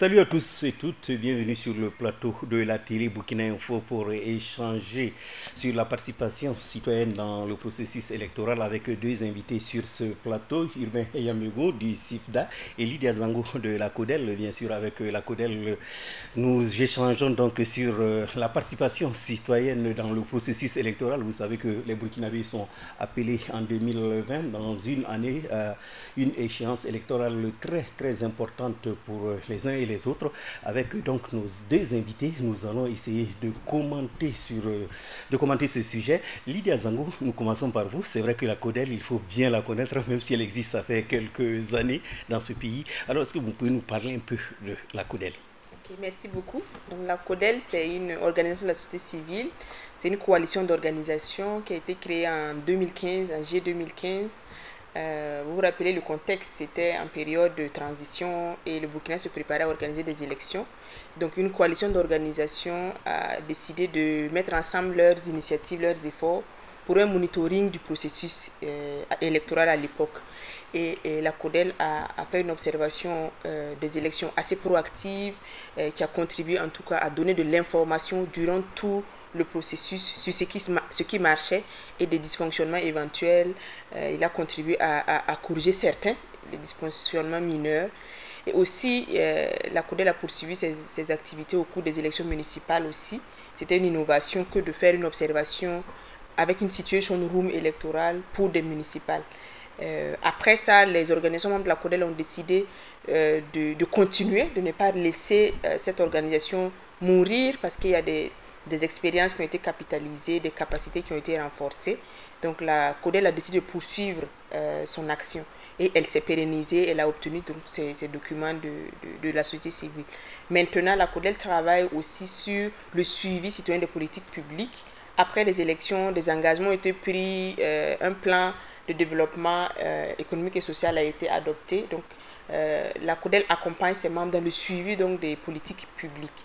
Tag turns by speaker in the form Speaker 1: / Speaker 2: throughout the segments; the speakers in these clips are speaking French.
Speaker 1: Salut à tous et toutes, bienvenue sur le plateau de la télé Burkina Info pour échanger sur la participation citoyenne dans le processus électoral avec deux invités sur ce plateau, Urbain Yamego du CIFDA et Lydia Zango de la CODEL. Bien sûr, avec la CODEL, nous échangeons donc sur la participation citoyenne dans le processus électoral. Vous savez que les Burkinabés sont appelés en 2020 dans une année à une échéance électorale très importante pour les uns et les autres. Avec donc nos deux invités, nous allons essayer de commenter ce sujet. Lydia Zango, nous commençons par vous. C'est vrai que la CODEL, il faut bien la connaître, même si elle existe, ça fait quelques années dans ce pays. Alors, est-ce que vous pouvez nous parler un peu de la CODEL?
Speaker 2: Okay, merci beaucoup. Donc, la CODEL, c'est une organisation de la société civile. C'est une coalition d'organisations qui a été créée en 2015, en juillet 2015. Vous vous rappelez le contexte, c'était en période de transition et le Burkina se préparait à organiser des élections. Donc une coalition d'organisations a décidé de mettre ensemble leurs initiatives, leurs efforts pour un monitoring du processus électoral à l'époque. Et la CODEL a fait une observation des élections assez proactive qui a contribué en tout cas à donner de l'information durant tout le processus sur ce qui marchait et des dysfonctionnements éventuels. Il a contribué à corriger certains, les dysfonctionnements mineurs. Et aussi, la CODEL a poursuivi ses activités au cours des élections municipales aussi. C'était une innovation que de faire une observation avec une situation room électorale pour des municipales. Après ça, les organisations membres de la CODEL ont décidé de continuer, de ne pas laisser cette organisation mourir parce qu'il y a des expériences qui ont été capitalisées, des capacités qui ont été renforcées. Donc la CODEL a décidé de poursuivre son action et elle s'est pérennisée, elle a obtenu donc, ces documents de la société civile. Maintenant, la CODEL travaille aussi sur le suivi citoyen des politiques publiques. Après les élections, des engagements ont été pris, un plan de développement économique et social a été adopté. Donc la CODEL accompagne ses membres dans le suivi donc, des politiques publiques.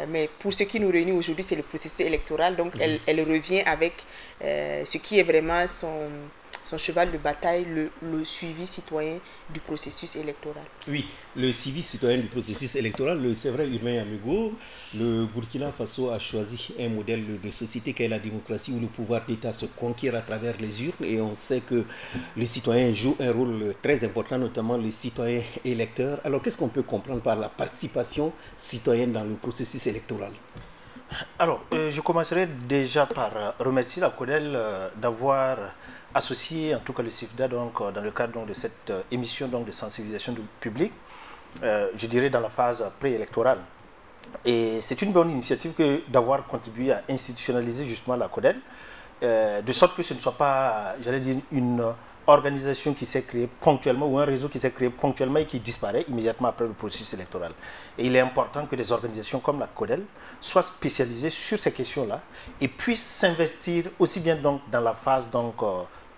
Speaker 2: Mais pour ce qui nous réunit aujourd'hui, c'est le processus électoral. Donc, elle revient avec ce qui est vraiment son cheval de bataille, le suivi citoyen du processus électoral.
Speaker 1: Oui, le suivi citoyen du processus électoral, c'est vrai, Urbain Yamego, le Burkina Faso a choisi un modèle de société qui est la démocratie où le pouvoir d'État se conquiert à travers les urnes et on sait que les citoyens jouent un rôle très important, notamment les citoyens électeurs. Alors, qu'est-ce qu'on peut comprendre par la participation citoyenne dans le processus électoral?
Speaker 3: Alors, je commencerai déjà par remercier la CODEL d'avoir associé, en tout cas le CIFDA, donc, dans le cadre donc, de cette émission donc, de sensibilisation du public, je dirais dans la phase préélectorale. Et c'est une bonne initiative que d'avoir contribué à institutionnaliser justement la CODEL, de sorte que ce ne soit pas, j'allais dire, une organisation qui s'est créée ponctuellement ou un réseau qui s'est créé ponctuellement et qui disparaît immédiatement après le processus électoral. Et il est important que des organisations comme la CODEL soient spécialisées sur ces questions-là et puissent s'investir aussi bien donc dans la phase donc,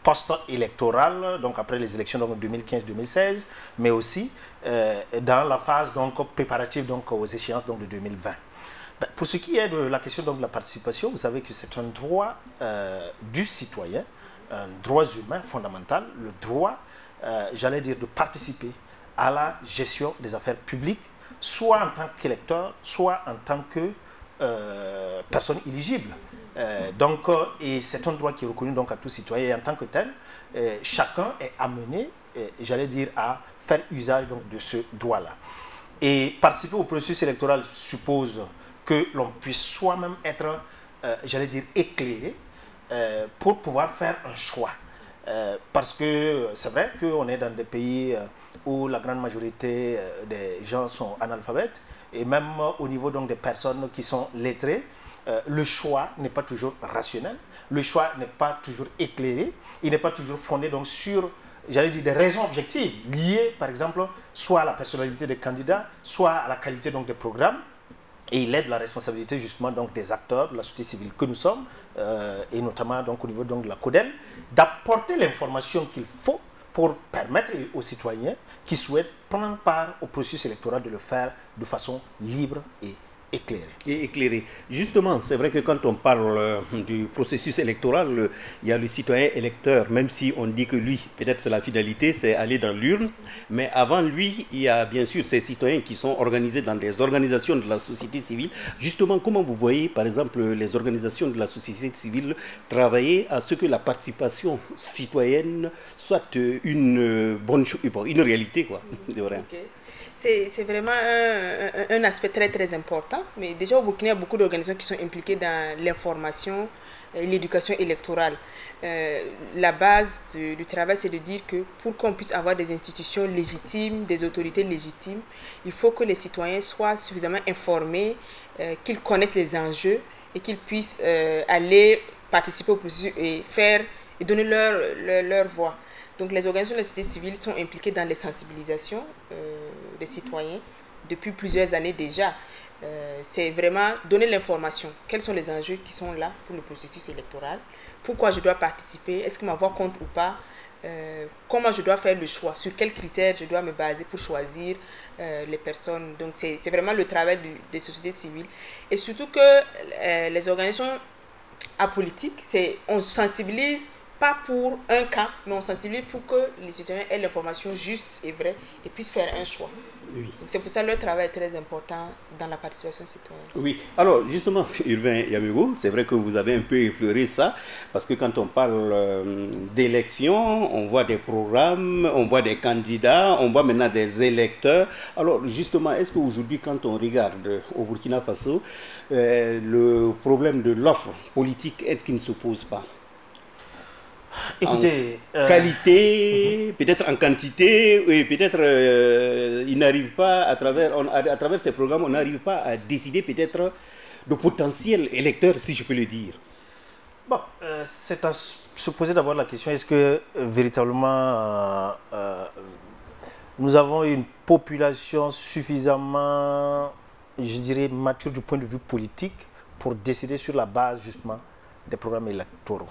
Speaker 3: post-électorale, donc après les élections donc 2015-2016, mais aussi dans la phase donc préparative donc aux échéances donc de 2020. Pour ce qui est de la question donc de la participation, vous savez que c'est un droit du citoyen, un droit humain fondamental, le droit, j'allais dire, de participer à la gestion des affaires publiques, soit en tant qu'électeur, soit en tant que personne éligible. Et c'est un droit qui est reconnu donc à tout citoyen et en tant que tel, chacun est amené, j'allais dire, à faire usage donc, de ce droit-là. Et participer au processus électoral suppose que l'on puisse soi-même être, j'allais dire, éclairé pour pouvoir faire un choix. Parce que c'est vrai qu'on est dans des pays où la grande majorité des gens sont analphabètes et même au niveau donc, des personnes qui sont lettrées, le choix n'est pas toujours rationnel, le choix n'est pas toujours éclairé, il n'est pas toujours fondé donc, sur, j'allais dire, des raisons objectives liées par exemple soit à la personnalité des candidats, soit à la qualité donc, des programmes. Et il est de la responsabilité justement donc, des acteurs de la société civile que nous sommes, et notamment donc, au niveau donc, de la CODEL, d'apporter l'information qu'il faut pour permettre aux citoyens qui souhaitent prendre part au processus électoral de le faire de façon libre et éclairé.
Speaker 1: Et éclairé. Justement, c'est vrai que quand on parle du processus électoral, il y a le citoyen électeur, même si on dit que lui, peut-être c'est la finalité, c'est aller dans l'urne, mais avant lui, il y a bien sûr ces citoyens qui sont organisés dans des organisations de la société civile. Justement, comment vous voyez, par exemple, les organisations de la société civile travailler à ce que la participation citoyenne soit une bonne chose, une réalité, quoi, de vrai.
Speaker 2: Okay. C'est vraiment un aspect très très important. Mais déjà au Burkina, il y a beaucoup d'organisations qui sont impliquées dans l'information et l'éducation électorale. La base du travail, c'est de dire que pour qu'on puisse avoir des institutions légitimes, des autorités légitimes, il faut que les citoyens soient suffisamment informés, qu'ils connaissent les enjeux et qu'ils puissent aller participer au processus et donner leur voix. Donc les organisations de la société civile sont impliquées dans les sensibilisations des citoyens depuis plusieurs années déjà. C'est vraiment donner l'information. Quels sont les enjeux qui sont là pour le processus électoral? Pourquoi je dois participer? Est-ce que ma voix compte ou pas? Comment je dois faire le choix? Sur quels critères je dois me baser pour choisir les personnes? Donc c'est vraiment le travail des sociétés civiles. Et surtout que les organisations apolitiques, on sensibilise pas pour un cas, mais on sensibilise pour que les citoyens aient l'information juste et vraie et puissent faire un choix. Oui. C'est pour ça que leur travail est très important dans la participation citoyenne.
Speaker 1: Oui, alors justement, Urbain Yamego, c'est vrai que vous avez un peu effleuré ça, parce que quand on parle d'élections, on voit des programmes, on voit des candidats, on voit maintenant des électeurs. Alors justement, est-ce qu'aujourd'hui, quand on regarde au Burkina Faso, le problème de l'offre politique, est-ce qu'il ne se pose pas?
Speaker 3: Écoutez,
Speaker 1: en qualité, peut-être en quantité, et peut-être il n'arrive pas à travers ces programmes, on n'arrive pas à décider peut-être de potentiels électeurs, si je peux le dire.
Speaker 3: Bon, c'est à se poser d'abord la question, est-ce que véritablement nous avons une population suffisamment, je dirais, mature du point de vue politique pour décider sur la base justement des programmes électoraux?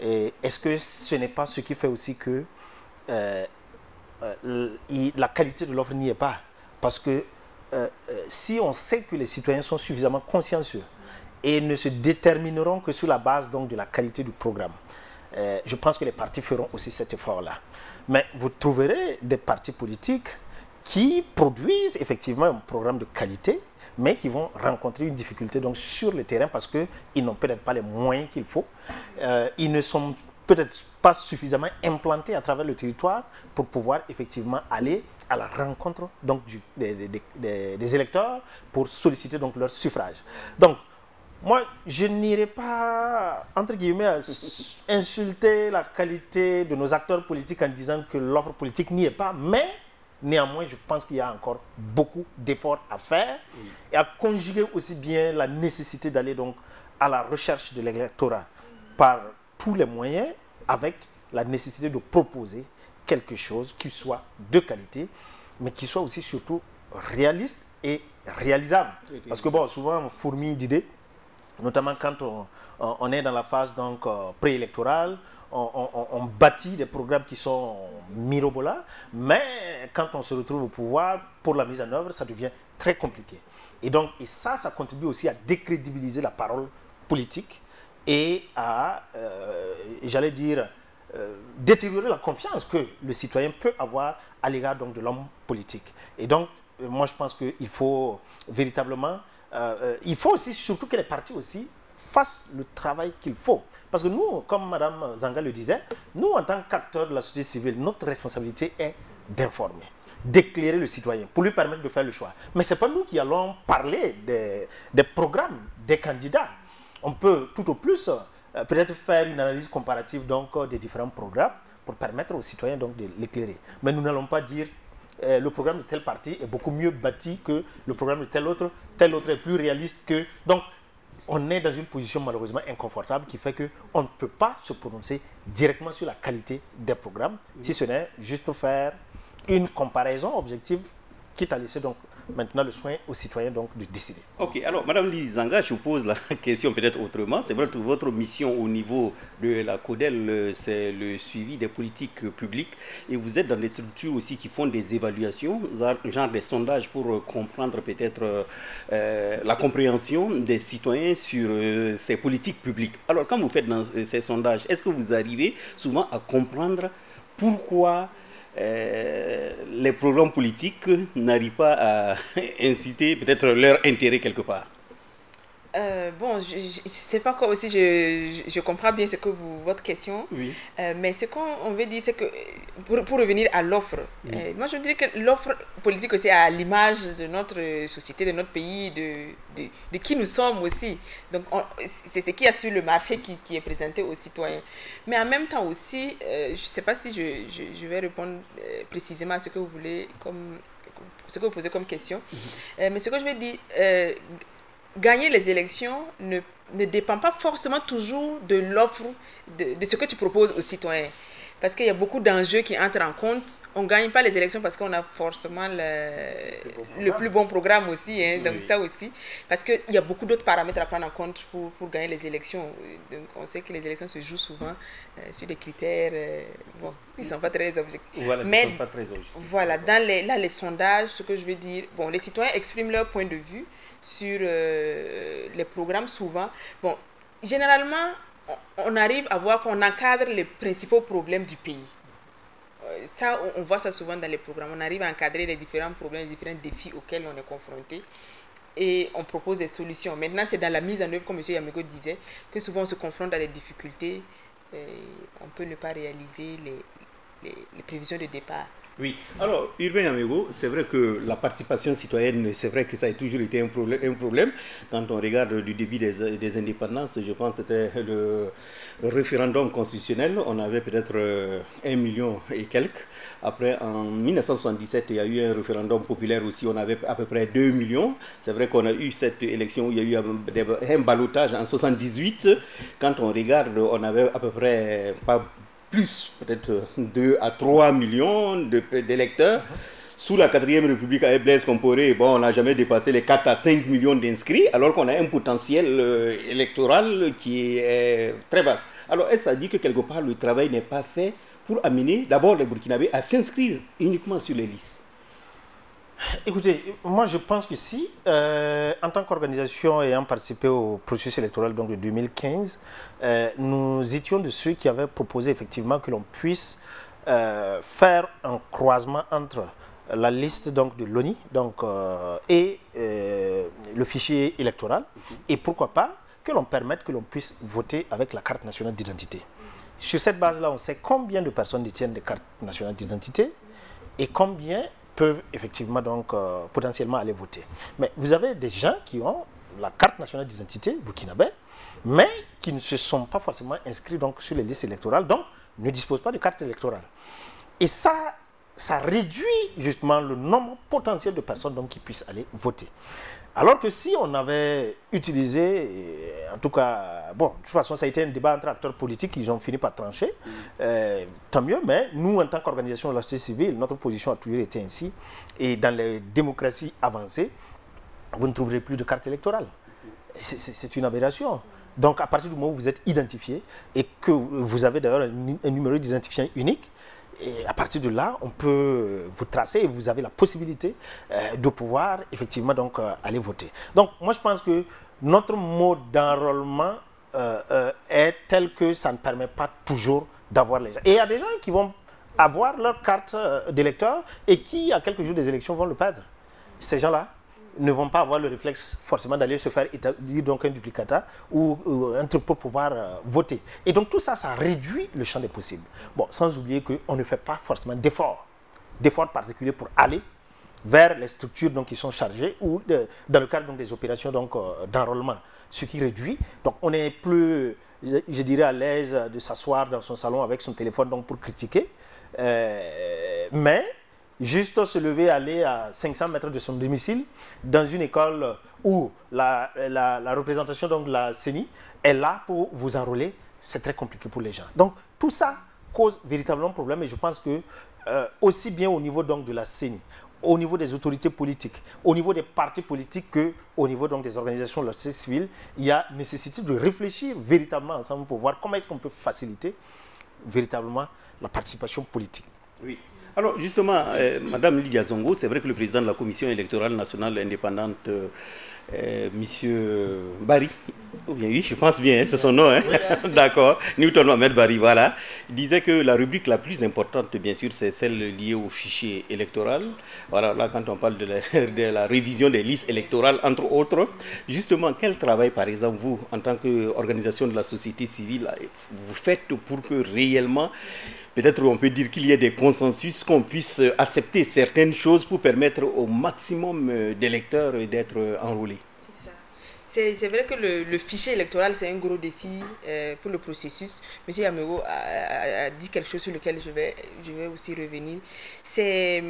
Speaker 3: Est-ce que ce n'est pas ce qui fait aussi que la qualité de l'offre n'y est pas? Parce que si on sait que les citoyens sont suffisamment consciencieux et ne se détermineront que sur la base donc, de la qualité du programme, je pense que les partis feront aussi cet effort-là. Mais vous trouverez des partis politiques qui produisent effectivement un programme de qualité, mais qui vont rencontrer une difficulté donc, sur le terrain parce qu'ils n'ont peut-être pas les moyens qu'il faut. Ils ne sont peut-être pas suffisamment implantés à travers le territoire pour pouvoir effectivement aller à la rencontre donc, des électeurs pour solliciter donc, leur suffrage. Donc, moi, je n'irai pas, entre guillemets, insulter la qualité de nos acteurs politiques en disant que l'offre politique n'y est pas, mais néanmoins, je pense qu'il y a encore beaucoup d'efforts à faire et à conjuguer aussi bien la nécessité d'aller donc à la recherche de l'électorat par tous les moyens avec la nécessité de proposer quelque chose qui soit de qualité, mais qui soit aussi surtout réaliste et réalisable. Parce que bon, souvent on fourmille d'idées, notamment quand on est dans la phase donc préélectorale. On bâtit des programmes qui sont mirobolants, mais quand on se retrouve au pouvoir, pour la mise en œuvre, ça devient très compliqué. Et ça contribue aussi à décrédibiliser la parole politique et à, j'allais dire, détériorer la confiance que le citoyen peut avoir à l'égard de l'homme politique. Et donc, moi je pense qu'il faut véritablement, il faut aussi, surtout que les partis aussi, fassent le travail qu'il faut. Parce que nous, comme Mme Zanga le disait, nous, en tant qu'acteurs de la société civile, notre responsabilité est d'informer, d'éclairer le citoyen pour lui permettre de faire le choix. Mais ce n'est pas nous qui allons parler des programmes, des candidats. On peut tout au plus peut-être faire une analyse comparative donc, des différents programmes pour permettre aux citoyens donc, de l'éclairer. Mais nous n'allons pas dire le programme de tel parti est beaucoup mieux bâti que le programme de tel autre est plus réaliste que... Donc, on est dans une position malheureusement inconfortable qui fait qu'on ne peut pas se prononcer directement sur la qualité des programmes, si ce n'est juste faire une comparaison objective, quitte à laisser donc maintenant le soin aux citoyens donc de décider.
Speaker 1: Ok, alors Madame Lizanga, je vous pose la question peut-être autrement. C'est vrai que votre mission au niveau de la CODEL, c'est le suivi des politiques publiques et vous êtes dans des structures aussi qui font des évaluations, genre des sondages pour comprendre peut-être la compréhension des citoyens sur ces politiques publiques. Alors quand vous faites dans ces sondages, est-ce que vous arrivez souvent à comprendre pourquoi les programmes politiques n'arrivent pas à inciter peut-être leur intérêt quelque part?
Speaker 2: Bon, je ne sais pas quoi aussi, je comprends bien votre question,
Speaker 1: Oui.
Speaker 2: Mais ce qu'on veut dire, c'est que, pour revenir à l'offre, moi je dirais que l'offre politique aussi à l'image de notre société, de notre pays, de qui nous sommes aussi. Donc c'est ce qu'il y a sur le marché qui est présenté aux citoyens. Mais en même temps aussi, je ne sais pas si je vais répondre précisément à ce que vous voulez, ce que vous posez comme question, mais ce que je veux dire... gagner les élections ne dépend pas forcément toujours de l'offre, de ce que tu proposes aux citoyens. Parce qu'il y a beaucoup d'enjeux qui entrent en compte. On ne gagne pas les élections parce qu'on a forcément le plus bon programme aussi. Hein, donc ça aussi. Parce qu'il y a beaucoup d'autres paramètres à prendre en compte pour gagner les élections. Donc on sait que les élections se jouent souvent sur des critères... bon, ils ne sont pas très objectifs.
Speaker 1: Voilà,
Speaker 2: mais
Speaker 1: ils sont pas très objectifs.
Speaker 2: Voilà, dans les sondages, ce que je veux dire... Bon, les citoyens expriment leur point de vue sur les programmes souvent. Bon, généralement, on arrive à voir qu'on encadre les principaux problèmes du pays. Ça, on voit ça souvent dans les programmes. On arrive à encadrer les différents problèmes, les différents défis auxquels on est confronté. Et on propose des solutions. Maintenant, c'est dans la mise en œuvre, comme M. Yamego disait, que souvent on se confronte à des difficultés. On peut ne pas réaliser les prévisions de départ.
Speaker 1: Oui, alors Urbain Yamego, c'est vrai que la participation citoyenne, c'est vrai que ça a toujours été un problème. Quand on regarde du début des indépendances, je pense que c'était le référendum constitutionnel, on avait peut-être 1 million et quelques. Après, en 1977, il y a eu un référendum populaire aussi, on avait à peu près 2 millions. C'est vrai qu'on a eu cette élection où il y a eu un ballotage en 78. Quand on regarde, on avait à peu près pas plus, peut-être 2 à 3 millions d'électeurs. Sous la 4e République avec Blaise Compaoré, bon, on n'a jamais dépassé les 4 à 5 millions d'inscrits, alors qu'on a un potentiel électoral qui est très vaste. Alors, est-ce que ça dit que quelque part, le travail n'est pas fait pour amener d'abord les Burkinabés à s'inscrire uniquement sur les listes?
Speaker 3: Écoutez, moi je pense que si, en tant qu'organisation ayant participé au processus électoral donc de 2015, nous étions de ceux qui avaient proposé effectivement que l'on puisse faire un croisement entre la liste donc, de l'ONI et le fichier électoral, et pourquoi pas que l'on permette que l'on puisse voter avec la carte nationale d'identité. Sur cette base-là, on sait combien de personnes détiennent des cartes nationales d'identité et combien peuvent effectivement donc potentiellement aller voter. Mais vous avez des gens qui ont la carte nationale d'identité burkinabé, mais qui ne se sont pas forcément inscrits donc sur les listes électorales, donc ne disposent pas de carte électorale. Et ça réduit justement le nombre potentiel de personnes donc, qui puissent aller voter. Alors que si on avait utilisé, en tout cas, bon, de toute façon, ça a été un débat entre acteurs politiques, ils ont fini par trancher, tant mieux, mais nous, en tant qu'organisation de la société civile, notre position a toujours été ainsi. Et dans les démocraties avancées, vous ne trouverez plus de carte électorale. C'est une aberration. Donc, à partir du moment où vous êtes identifié et que vous avez d'ailleurs un numéro d'identifiant unique, et à partir de là, on peut vous tracer et vous avez la possibilité de pouvoir effectivement donc, aller voter. Donc moi je pense que notre mode d'enrôlement est tel que ça ne permet pas toujours d'avoir les gens. Et il y a des gens qui vont avoir leur carte d'électeur et qui, à quelques jours des élections, vont le perdre. Ces gens-là ne vont pas avoir le réflexe forcément d'aller se faire établir donc un duplicata ou un truc pour pouvoir voter. Et donc tout ça, ça réduit le champ des possibles. Bon, sans oublier qu'on ne fait pas forcément d'efforts particuliers pour aller vers les structures donc, qui sont chargées ou dans le cadre donc, des opérations d'enrôlement. Ce qui réduit, donc on est plus, je dirais, à l'aise de s'asseoir dans son salon avec son téléphone donc, pour critiquer. Mais juste se lever, aller à 500 mètres de son domicile, dans une école où la représentation donc, de la CENI est là pour vous enrôler, c'est très compliqué pour les gens. Donc tout ça cause véritablement problème et je pense que aussi bien au niveau donc, de la CENI, au niveau des autorités politiques, au niveau des partis politiques, qu'au niveau donc, des organisations de la société civile, il y a nécessité de réfléchir véritablement ensemble pour voir comment est-ce qu'on peut faciliter véritablement la participation politique.
Speaker 1: Oui. Alors justement, Madame Lydia Zongo, c'est vrai que le président de la Commission électorale nationale indépendante, Monsieur Barry, ou bien oui, je pense bien, hein, c'est son nom, hein? D'accord, Newton Mohamed Barry, voilà, il disait que la rubrique la plus importante, bien sûr, c'est celle liée au fichier électoral. Voilà, là, quand on parle de la révision des listes électorales, entre autres, justement, quel travail, par exemple, vous, en tant qu'organisation de la société civile, vous faites pour que réellement, peut-être on peut dire qu'il y ait des consensus, qu'on puisse accepter certaines choses pour permettre au maximum d'électeurs d'être enrôlés?
Speaker 2: C'est vrai que le fichier électoral, c'est un gros défi pour le processus. M. Yamego a dit quelque chose sur lequel je vais aussi revenir. C'est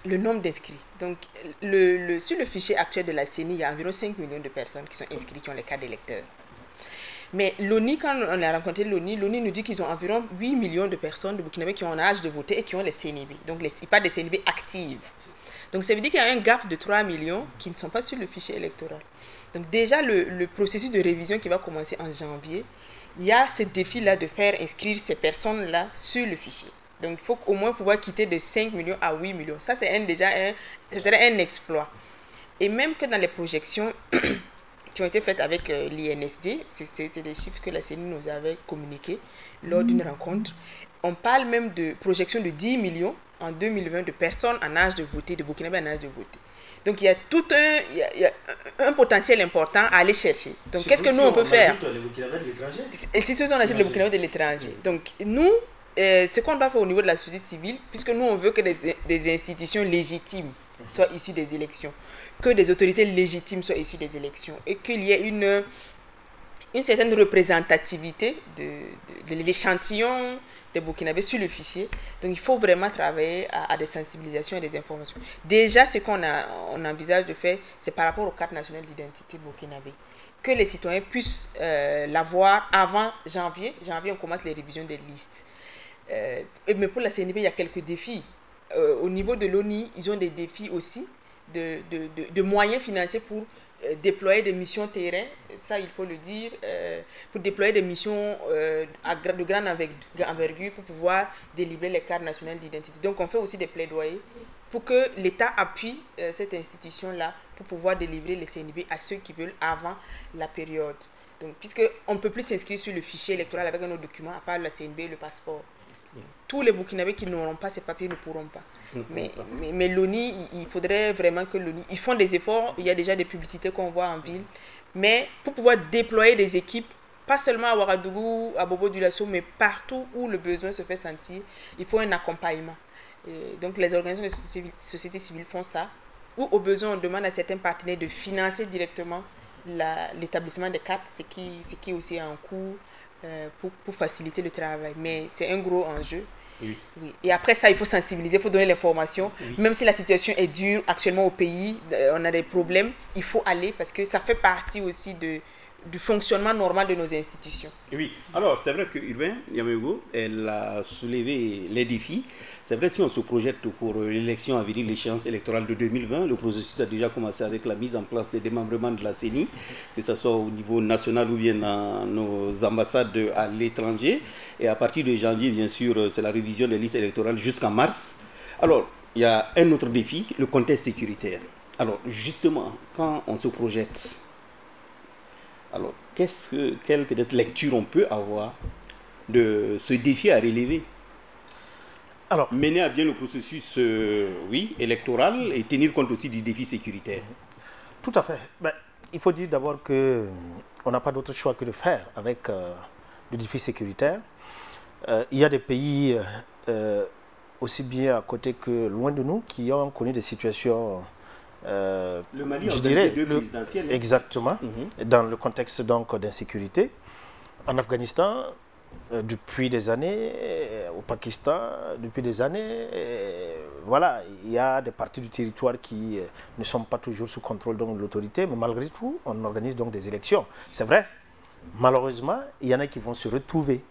Speaker 2: le nombre d'inscrits. Donc, sur le fichier actuel de la CENI, il y a environ 5 millions de personnes qui sont inscrites, qui ont les cartes d'électeurs. Mais l'ONI, quand on a rencontré l'ONI nous dit qu'ils ont environ 8 millions de personnes de Burkinabé qui ont l'âge de voter et qui ont les CNIB. Donc, ils parlent des CNIB actives. Donc, ça veut dire qu'il y a un gap de 3 millions qui ne sont pas sur le fichier électoral. Donc, déjà, le processus de révision qui va commencer en janvier, il y a ce défi-là de faire inscrire ces personnes-là sur le fichier. Donc, il faut au moins pouvoir quitter de 5 millions à 8 millions. Ça, ce serait un exploit. Et même que dans les projections qui ont été faites avec l'INSD, c'est des chiffres que la CENI nous avait communiqués lors d'une rencontre, on parle même de projection de 10 millions en 2020 de personnes en âge de voter, de Burkinabé en âge de voter. Donc il y a tout un potentiel important à aller chercher. Donc qu'est-ce que nous on peut faire? Et si on ajoute les Burkinabé de l'étranger. Donc nous, ce qu'on doit faire au niveau de la société civile, puisque nous on veut que des institutions légitimes soient issues des élections, que des autorités légitimes soient issues des élections et qu'il y ait une certaine représentativité de l'échantillon des Burkinabés sur le fichier. Donc il faut vraiment travailler à des sensibilisations et des informations. Déjà, ce qu'on envisage de faire, c'est par rapport aux cartes nationales d'identité burkinabé. Que les citoyens puissent l'avoir avant janvier. Janvier, on commence les révisions des listes. Mais pour la CNP, il y a quelques défis. Au niveau de l'ONI, ils ont des défis aussi de moyens financiers pour déployer des missions terrain, ça il faut le dire, pour déployer des missions de grande envergure pour pouvoir délivrer les cartes nationales d'identité. Donc on fait aussi des plaidoyers pour que l'État appuie cette institution-là pour pouvoir délivrer les CNB à ceux qui veulent avant la période. Donc puisqu'on ne peut plus s'inscrire sur le fichier électoral avec un autre document à part la CNB et le passeport. Tous les Burkinabés qui n'auront pas ces papiers ne pourront pas. Mais l'ONI, il faudrait vraiment que l'ONI... Ils font des efforts, il y a déjà des publicités qu'on voit en ville. Mais pour pouvoir déployer des équipes, pas seulement à Ouagadougou, à Bobo-Dioulasso, mais partout où le besoin se fait sentir, il faut un accompagnement. Donc les organisations de société civile font ça. Ou au besoin, on demande à certains partenaires de financer directement l'établissement des cartes, ce qui aussi est en cours. Pour faciliter le travail, mais c'est un gros enjeu. Oui. Et après ça, il faut sensibiliser, il faut donner l'information. Même si la situation est dure actuellement au pays, on a des problèmes, il faut aller parce que ça fait partie aussi du fonctionnement normal de nos institutions.
Speaker 1: Oui, alors c'est vrai que Urbain Yamego, elle a soulevé les défis. C'est vrai, si on se projette pour l'élection à venir, l'échéance électorale de 2020, le processus a déjà commencé avec la mise en place des démembrements de la CENI, que ce soit au niveau national ou bien dans nos ambassades à l'étranger. Et à partir de janvier, bien sûr, c'est la révision des listes électorales jusqu'en mars. Alors, il y a un autre défi, le contexte sécuritaire. Alors, justement, quand on se projette, alors, quelle peut-être lecture on peut avoir de ce défi à relever? Alors, mener à bien le processus électoral et tenir compte aussi du défi sécuritaire.
Speaker 3: Tout à fait. Il faut dire d'abord qu'on n'a pas d'autre choix que de faire avec le défi sécuritaire. Il y a des pays aussi bien à côté que loin de nous qui ont connu des situations...
Speaker 1: le Mali,
Speaker 3: je dirais,
Speaker 1: présidentiel.
Speaker 3: Exactement, dans le contexte donc d'insécurité. En Afghanistan, depuis des années, au Pakistan, depuis des années, voilà, il y a des parties du territoire qui ne sont pas toujours sous contrôle de l'autorité, mais malgré tout, on organise donc des élections. C'est vrai, malheureusement, il y en a qui vont se retrouver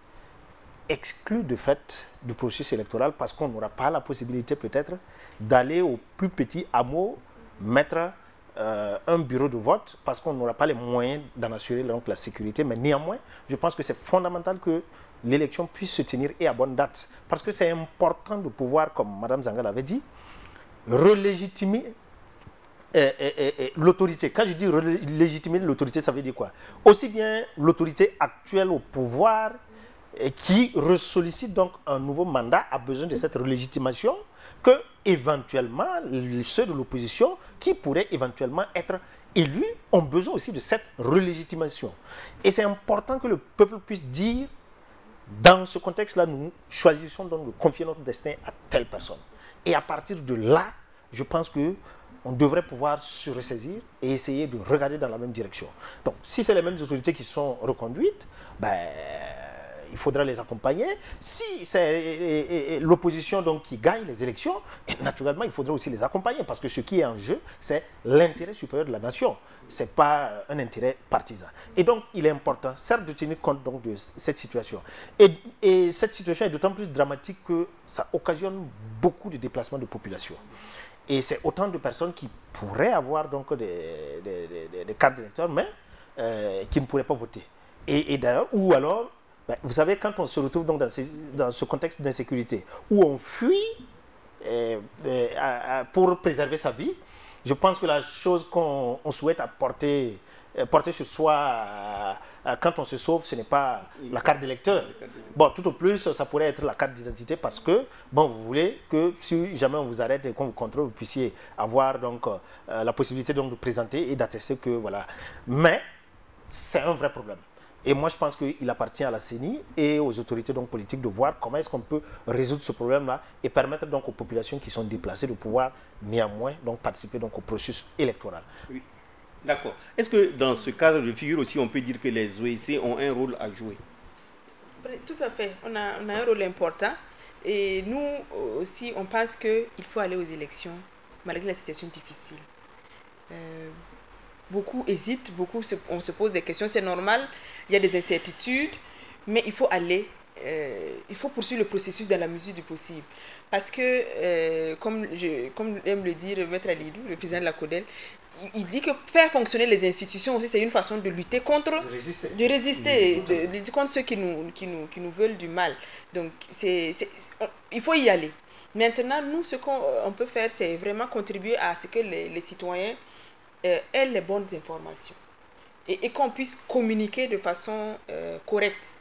Speaker 3: exclus de fait du processus électoral parce qu'on n'aura pas la possibilité peut-être d'aller au plus petit hameau mettre un bureau de vote parce qu'on n'aura pas les moyens d'en assurer donc, la sécurité. Mais néanmoins, je pense que c'est fondamental que l'élection puisse se tenir et à bonne date. Parce que c'est important de pouvoir, comme Mme Zanga l'avait dit, relégitimer l'autorité. Quand je dis légitimer l'autorité, ça veut dire quoi? Aussi bien l'autorité actuelle au pouvoir qui ressollicite donc un nouveau mandat a besoin de cette relégitimation que éventuellement ceux de l'opposition qui pourraient éventuellement être élus ont besoin aussi de cette relégitimation. Et c'est important que le peuple puisse dire dans ce contexte-là, nous choisissons donc de confier notre destin à telle personne. Et à partir de là, je pense que on devrait pouvoir se ressaisir et essayer de regarder dans la même direction. Donc, si c'est les mêmes autorités qui sont reconduites, ben, il faudra les accompagner. Si c'est l'opposition donc qui gagne les élections, naturellement, il faudra aussi les accompagner parce que ce qui est en jeu, c'est l'intérêt supérieur de la nation. Ce n'est pas un intérêt partisan. Et donc, il est important, certes, de tenir compte donc, de cette situation. Et cette situation est d'autant plus dramatique que ça occasionne beaucoup de déplacements de population. Et c'est autant de personnes qui pourraient avoir donc des cartes d'électeurs, mais qui ne pourraient pas voter. Et d'ailleurs, ou alors, ben, vous savez, quand on se retrouve donc dans ce contexte d'insécurité, où on fuit pour préserver sa vie, je pense que la chose qu'on souhaite porter sur soi quand on se sauve, ce n'est pas la carte d'électeur. Bon, tout au plus, ça pourrait être la carte d'identité parce que, bon, vous voulez que si jamais on vous arrête et qu'on vous contrôle, vous puissiez avoir donc la possibilité donc de présenter et d'attester que, voilà. Mais c'est un vrai problème. Et moi, je pense qu'il appartient à la CENI et aux autorités donc, politiques de voir comment est-ce qu'on peut résoudre ce problème-là et permettre donc aux populations qui sont déplacées de pouvoir néanmoins donc, participer donc, au processus électoral.
Speaker 1: Oui. D'accord. Est-ce que dans ce cadre de figure aussi, on peut dire que les OEC ont un rôle à jouer?
Speaker 2: Tout à fait. On a un rôle important. Et nous aussi, on pense qu'il faut aller aux élections, malgré la situation difficile. Beaucoup hésitent, on se pose des questions, c'est normal, il y a des incertitudes, mais il faut aller, il faut poursuivre le processus dans la mesure du possible. Parce que, comme aime le dire Maître Alidou, le président de la CODEL, il dit que faire fonctionner les institutions aussi, c'est une façon de lutter contre... De résister, de lutter contre ceux qui nous veulent du mal. Donc, il faut y aller. Maintenant, nous, ce qu'on peut faire, c'est vraiment contribuer à ce que les citoyens aient les bonnes informations et qu'on puisse communiquer de façon correcte.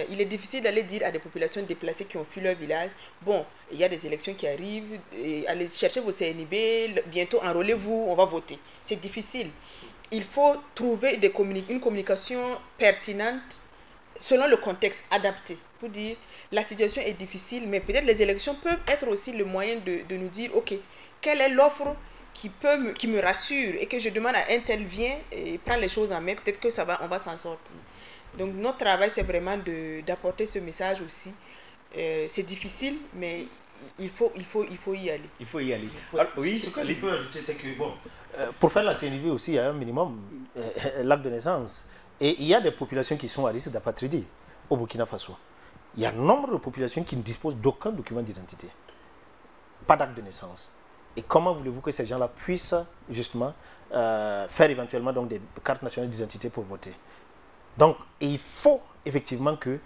Speaker 2: Il est difficile d'aller dire à des populations déplacées qui ont fui leur village, bon, il y a des élections qui arrivent, allez chercher vos CNIB, bientôt enrôlez-vous, on va voter. C'est difficile. Il faut trouver une communication pertinente selon le contexte adapté pour dire la situation est difficile, mais peut-être les élections peuvent être aussi le moyen de nous dire, ok, quelle est l'offre qui me rassure et que je demande à un tel vient et prend les choses en main, peut-être que on va s'en sortir. Donc notre travail, c'est vraiment d'apporter ce message aussi. C'est difficile, mais il faut y aller.
Speaker 1: Il faut y aller.
Speaker 3: Alors, oui, ce que je peux ajouter, c'est que bon, pour faire la CNV aussi, il y a un minimum, l'acte de naissance. Et il y a des populations qui sont à risque d'apatridie au Burkina Faso. Il y a un nombre de populations qui ne disposent d'aucun document d'identité. Pas d'acte de naissance. Et comment voulez-vous que ces gens-là puissent justement faire éventuellement donc, des cartes nationales d'identité pour voter? Donc, il faut effectivement que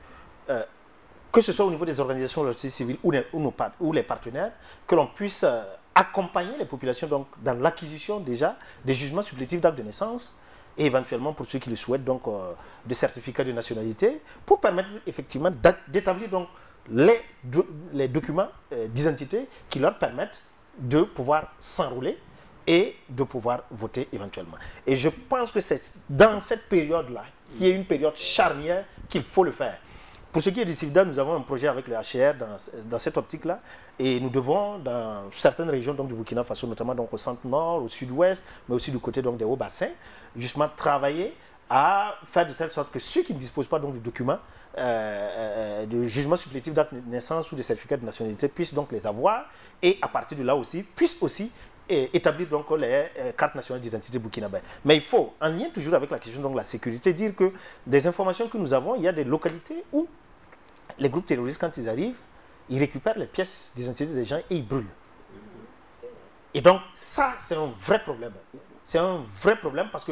Speaker 3: ce soit au niveau des organisations de la société civile ou les partenaires, que l'on puisse accompagner les populations donc, dans l'acquisition déjà des jugements supplétifs d'actes de naissance et éventuellement pour ceux qui le souhaitent donc de certificats de nationalité pour permettre effectivement d'établir donc les documents d'identité qui leur permettent de pouvoir s'enrôler et de pouvoir voter éventuellement. Et je pense que c'est dans cette période-là, qui est une période charnière, qu'il faut le faire. Pour ce qui est du CIVDA, nous avons un projet avec le HCR dans cette optique-là, et nous devons, dans certaines régions donc, du Burkina Faso, notamment donc, au centre-nord, au sud-ouest, mais aussi du côté donc, des hauts bassins, justement travailler à faire de telle sorte que ceux qui ne disposent pas donc, du document de jugement supplétif d'acte de naissance ou de certificat de nationalité puissent donc les avoir, et à partir de là aussi, puissent aussi établir donc les cartes nationales d'identité burkinabé. Mais il faut, en lien toujours avec la question de la sécurité, dire que des informations que nous avons, il y a des localités où Les groupes terroristes, quand ils arrivent, ils récupèrent les pièces d'identité des gens et ils brûlent. Et donc, ça, c'est un vrai problème. C'est un vrai problème parce que,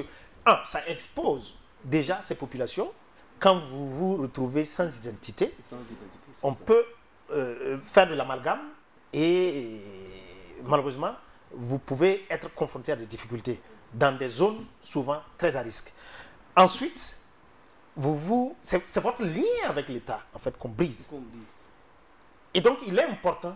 Speaker 3: ça expose déjà ces populations. Quand vous vous retrouvez sans identité, on peut faire de l'amalgame et malheureusement, vous pouvez être confronté à des difficultés dans des zones souvent très à risque. Ensuite, c'est votre lien avec l'État en fait qu'on brise. Et donc, il est important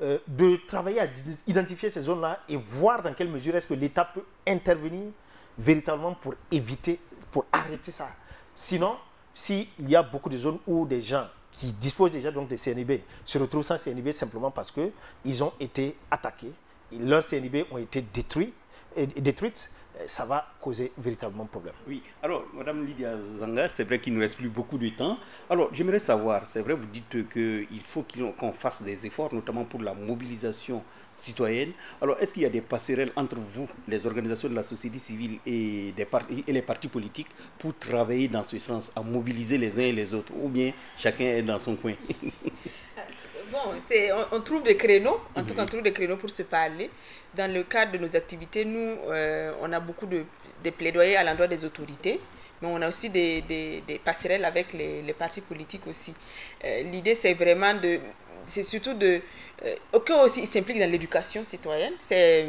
Speaker 3: de travailler à identifier ces zones-là et voir dans quelle mesure est-ce que l'État peut intervenir véritablement pour éviter, pour arrêter ça. Sinon, s'il y a beaucoup de zones où des gens qui disposent déjà donc de CNIB se retrouvent sans CNIB simplement parce qu'ils ont été attaqués, leurs CNIB ont été détruites, ça va causer véritablement problème.
Speaker 1: Oui, alors, Madame Lydia Zangar, c'est vrai qu'il ne nous reste plus beaucoup de temps. Alors, j'aimerais savoir, c'est vrai, vous dites qu'il faut qu'on fasse des efforts, notamment pour la mobilisation citoyenne. Alors, est-ce qu'il y a des passerelles entre vous, les organisations de la société civile et les partis politiques, pour travailler dans ce sens, à mobiliser les uns et les autres, ou bien chacun est dans son coin?
Speaker 2: Bon, on trouve des créneaux, en tout cas on trouve des créneaux pour se parler. Dans le cadre de nos activités, nous, on a beaucoup de plaidoyers à l'endroit des autorités, mais on a aussi des passerelles avec les partis politiques aussi. L'idée, c'est vraiment c'est surtout aucun aussi s'implique dans l'éducation citoyenne. C'est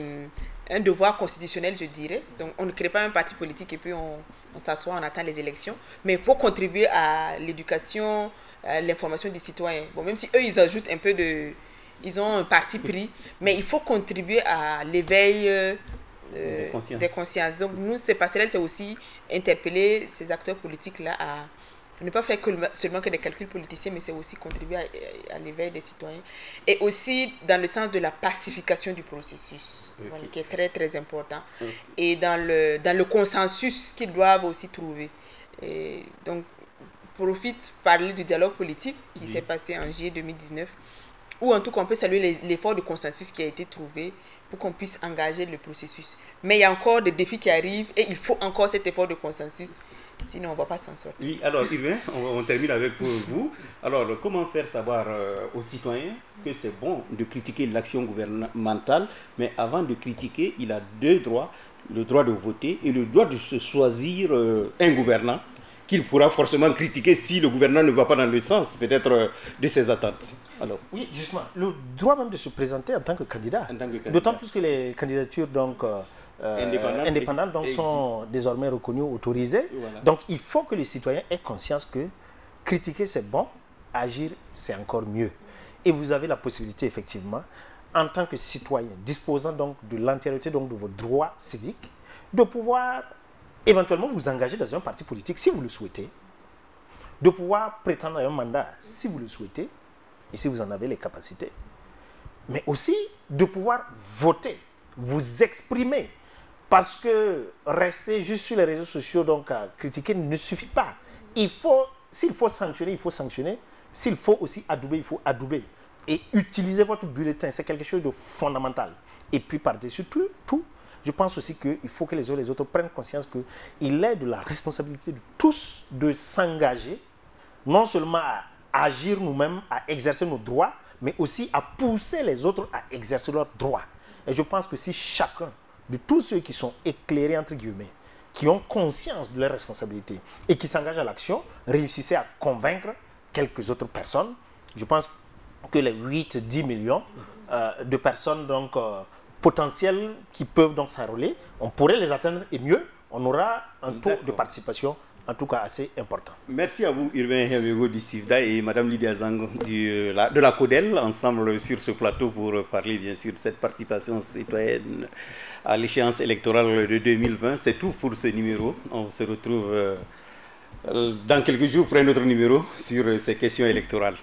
Speaker 2: un devoir constitutionnel, je dirais. Donc, on ne crée pas un parti politique et puis on s'assoit, on attend les élections. Mais il faut contribuer à l'éducation, à l'information des citoyens. Bon, même si eux, ils ajoutent un peu ils ont un parti pris, mais il faut contribuer à l'éveil des consciences. Donc, nous, ces passerelles, c'est aussi interpeller ces acteurs politiques-là à ne pas faire seulement que des calculs politiciens, mais c'est aussi contribuer à l'éveil des citoyens. Et aussi dans le sens de la pacification du processus, voilà, qui est très, très important. Et dans le consensus qu'ils doivent aussi trouver. Et donc, profite parler du dialogue politique qui s'est passé en juillet 2019, où en tout cas on peut saluer l'effort de consensus qui a été trouvé pour qu'on puisse engager le processus. Mais il y a encore des défis qui arrivent et il faut encore cet effort de consensus, sinon on ne va pas s'en sortir.
Speaker 1: Oui, alors Urbain, on termine avec vous. Alors, comment faire savoir aux citoyens que c'est bon de critiquer l'action gouvernementale, mais avant de critiquer, il a deux droits, le droit de voter et le droit de se choisir un gouvernant qu'il pourra forcément critiquer si le gouvernement ne va pas dans le sens peut-être de ses attentes. Alors.
Speaker 3: Oui, justement, le droit même de se présenter en tant que candidat. D'autant plus que les candidatures donc, indépendantes donc, sont désormais reconnues, autorisées. Voilà. Donc il faut que les citoyens aient conscience que critiquer c'est bon, agir c'est encore mieux. Et vous avez la possibilité effectivement, en tant que citoyen, disposant donc de l'entièreté donc de vos droits civiques, de pouvoir éventuellement vous engager dans un parti politique si vous le souhaitez, de pouvoir prétendre à un mandat si vous le souhaitez, et si vous en avez les capacités, mais aussi de pouvoir voter, vous exprimer, parce que rester juste sur les réseaux sociaux donc à critiquer ne suffit pas. S'il faut sanctionner, il faut sanctionner, s'il faut aussi adouber, il faut adouber. Et utiliser votre bulletin, c'est quelque chose de fondamental. Et puis par-dessus tout, je pense aussi qu'il faut que les uns et les autres prennent conscience qu'il est de la responsabilité de tous de s'engager, non seulement à agir nous-mêmes, à exercer nos droits, mais aussi à pousser les autres à exercer leurs droits. Et je pense que si chacun de tous ceux qui sont éclairés, entre guillemets, qui ont conscience de leurs responsabilités et qui s'engagent à l'action, réussissait à convaincre quelques autres personnes, je pense que les 8-10 millions de personnes donc, potentiels qui peuvent donc s'enrôler, on pourrait les atteindre et mieux, on aura un taux de participation en tout cas assez important.
Speaker 1: Merci à vous Urbain Hemego du CIFDA et Madame Lydia Zango de la CODEL, ensemble sur ce plateau pour parler bien sûr de cette participation citoyenne à l'échéance électorale de 2020. C'est tout pour ce numéro. On se retrouve dans quelques jours pour un autre numéro sur ces questions électorales.